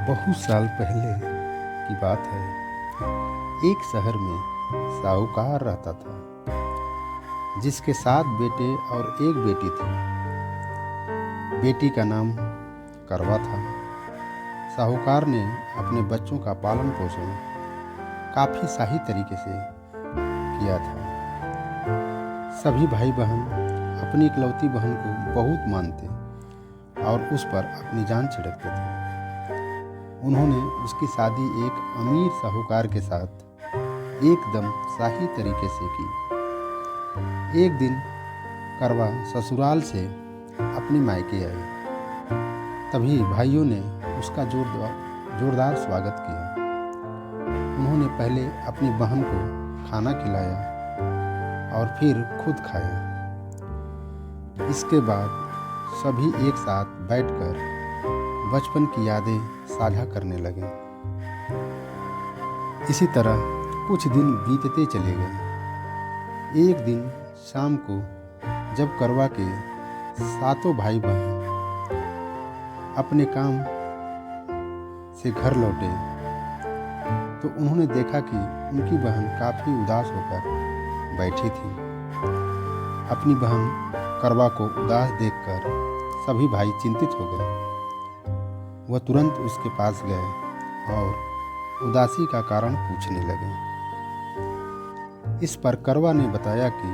बहुत साल पहले की बात है। एक शहर में साहूकार रहता था, जिसके 7 बेटे और 1 बेटी थी। बेटी का नाम करवा था। साहूकार ने अपने बच्चों का पालन पोषण काफ़ी शाही तरीके से किया था। सभी भाई बहन अपनी इकलौती बहन को बहुत मानते और उस पर अपनी जान छिड़कते थे। उन्होंने उसकी शादी एक अमीर साहूकार के साथ एकदम शाही तरीके से की। एक दिन करवा ससुराल से अपने मायके आई। तभी भाइयों ने उसका जोरदार स्वागत किया। उन्होंने पहले अपनी बहन को खाना खिलाया और फिर खुद खाया। इसके बाद सभी एक साथ बैठकर बचपन की यादें साझा करने लगे। इसी तरह कुछ दिन बीतते चले गए। एक दिन शाम को जब करवा के 7 भाई बहन अपने काम से घर लौटे तो उन्होंने देखा कि उनकी बहन काफ़ी उदास होकर बैठी थी। अपनी बहन करवा को उदास देखकर सभी भाई चिंतित हो गए। वह तुरंत उसके पास गए और उदासी का कारण पूछने लगे। इस पर करवा ने बताया कि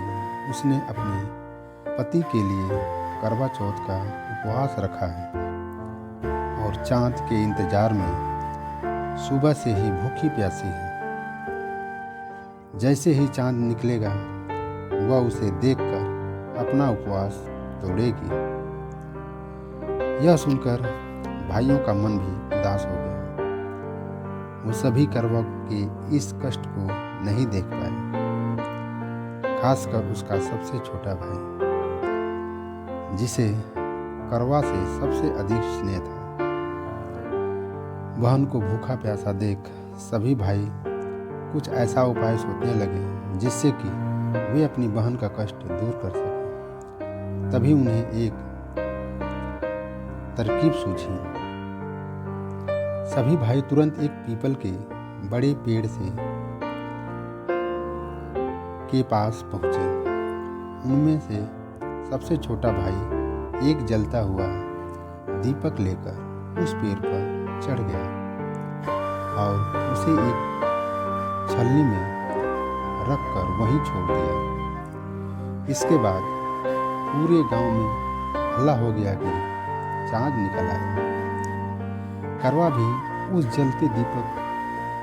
उसने अपने पति के लिए करवा चौथ का उपवास रखा है और चाँद के इंतजार में सुबह से ही भूखी प्यासी है। जैसे ही चाँद निकलेगा वह उसे देखकर अपना उपवास तोड़ेगी। यह सुनकर भाइयों का मन भी उदास हो गया। वो सभी करवा के इस कष्ट को नहीं देख पाए, खासकर उसका सबसे छोटा भाई, जिसे करवा से सबसे अधिक स्नेह था। बहन को भूखा प्यासा देख सभी भाई कुछ ऐसा उपाय सोचने लगे जिससे कि वे अपनी बहन का कष्ट दूर कर सकें। तभी उन्हें एक तरकीब सूझी। सभी भाई तुरंत एक पीपल के बड़े पेड़ के पास पहुंचे। उनमें से सबसे छोटा भाई एक जलता हुआ दीपक लेकर उस पेड़ पर चढ़ गया और उसे एक छलनी में रखकर वहीं छोड़ दिया। इसके बाद पूरे गांव में हल्ला हो गया कि चाँद निकल आया। करवा भी उस जलते दीपक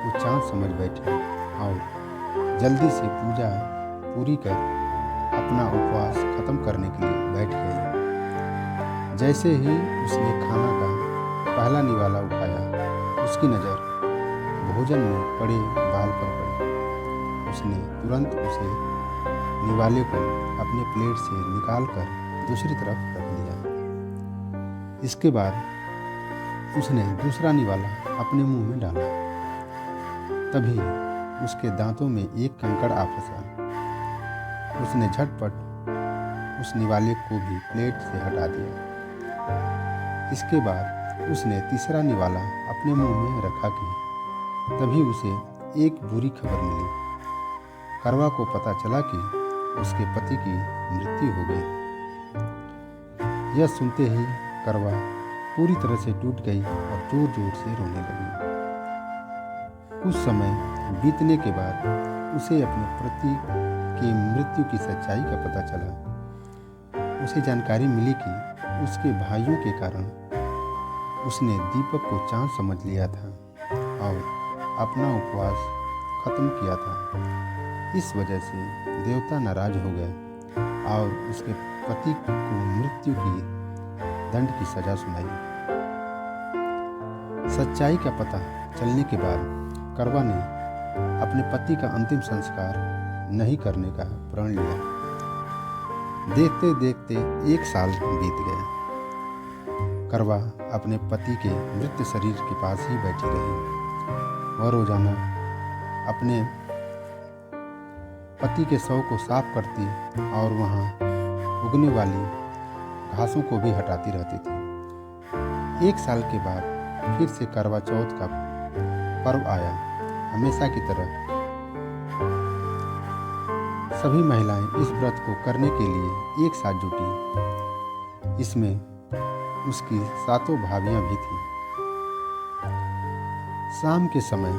को चाँद समझ बैठी और जल्दी से पूजा पूरी कर अपना उपवास खत्म करने के लिए बैठ गई। जैसे ही उसने खाना का पहला निवाला उठाया, उसकी नज़र भोजन में पड़े बाल पर पड़ी। उसने तुरंत उसे निवाले को अपने प्लेट से निकालकर दूसरी तरफ रख दिया। इसके बाद उसने दूसरा निवाला अपने मुंह में डाला। तभी उसके दांतों में एक कंकड़ आ फंसा। उसने झटपट उस निवाले को भी प्लेट से हटा दिया। इसके बाद उसने तीसरा निवाला अपने मुंह में रखा कि तभी उसे एक बुरी खबर मिली। करवा को पता चला कि उसके पति की मृत्यु हो गई। यह सुनते ही करवा पूरी तरह से टूट गई और जोर जोर से रोने लगी। कुछ समय बीतने के बाद उसे अपने पति की मृत्यु की सच्चाई का पता चला। उसे जानकारी मिली कि उसके भाइयों के कारण उसने दीपक को चाँद समझ लिया था और अपना उपवास खत्म किया था। इस वजह से देवता नाराज हो गए और उसके पति को मृत्यु की दंड की सजा सुनाई। सच्चाई का पता चलने के बाद करवा ने अपने पति का अंतिम संस्कार नहीं करने का प्रण लिया। देखते देखते 1 साल बीत गया। करवा अपने पति के मृत शरीर के पास ही बैठी रही। वह रोजाना अपने पति के शव को साफ करती और वहां उगने वाली घासों को भी हटाती रहती थी। 1 साल के बाद फिर से करवा चौथ का पर्व आया। हमेशा की तरह सभी महिलाएं इस व्रत को करने के लिए एक साथ जुटी। इसमें उसकी 7 भाभियां भी थीं। शाम के समय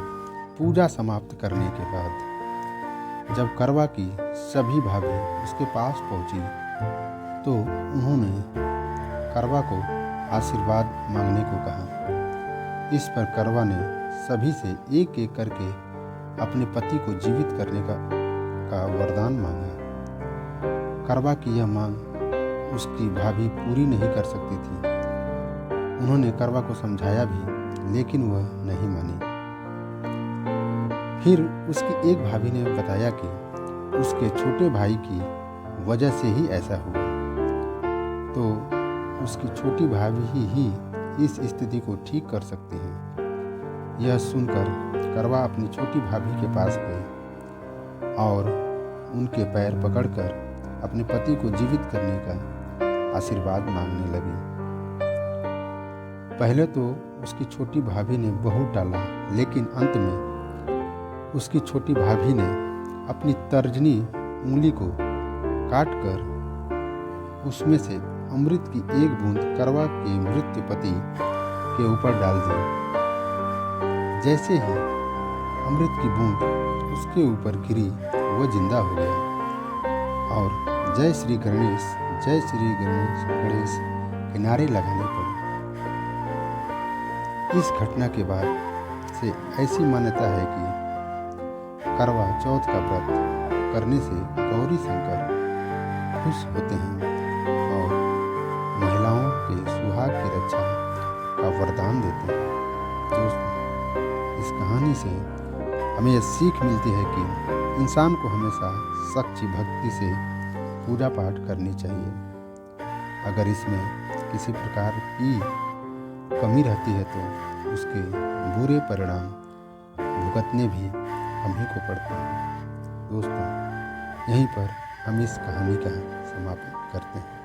पूजा समाप्त करने के बाद जब करवा की सभी भाभी उसके पास पहुंची तो उन्होंने करवा को आशीर्वाद मांगने को कहा। इस पर करवा ने सभी से एक एक करके अपने पति को जीवित करने का वरदान मांगा। करवा की यह मांग उसकी भाभी पूरी नहीं कर सकती थी। उन्होंने करवा को समझाया भी, लेकिन वह नहीं मानी। फिर उसकी एक भाभी ने बताया कि उसके छोटे भाई की वजह से ही ऐसा हुआ, तो उसकी छोटी भाभी ही इस स्थिति को ठीक कर सकती हैं। यह सुनकर करवा अपनी छोटी भाभी के पास गई और उनके पैर पकड़कर अपने पति को जीवित करने का आशीर्वाद मांगने लगी। पहले तो उसकी छोटी भाभी ने बहुत टाला, लेकिन अंत में उसकी छोटी भाभी ने अपनी तर्जनी उंगली को काटकर उसमें से अमृत की एक बूंद करवा के मृत पति के ऊपर डाल दी। जैसे ही अमृत की बूंद उसके ऊपर गिरी, वह जिंदा हो गया और जय श्री गणेश, जय श्री गणेश के नारे लगाने पड़े। इस घटना के बाद से ऐसी मान्यता है कि करवा चौथ का व्रत करने से गौरी शंकर खुश होते हैं और महिलाओं के सुहाग की रक्षा का वरदान देते हैं। दोस्तों, इस कहानी से हमें यह सीख मिलती है कि इंसान को हमेशा सच्ची भक्ति से पूजा पाठ करनी चाहिए। अगर इसमें किसी प्रकार की कमी रहती है तो उसके बुरे परिणाम भुगतने भी हम ही को पड़ते हैं। दोस्तों, यहीं पर हम इस कहानी का समापन करते हैं।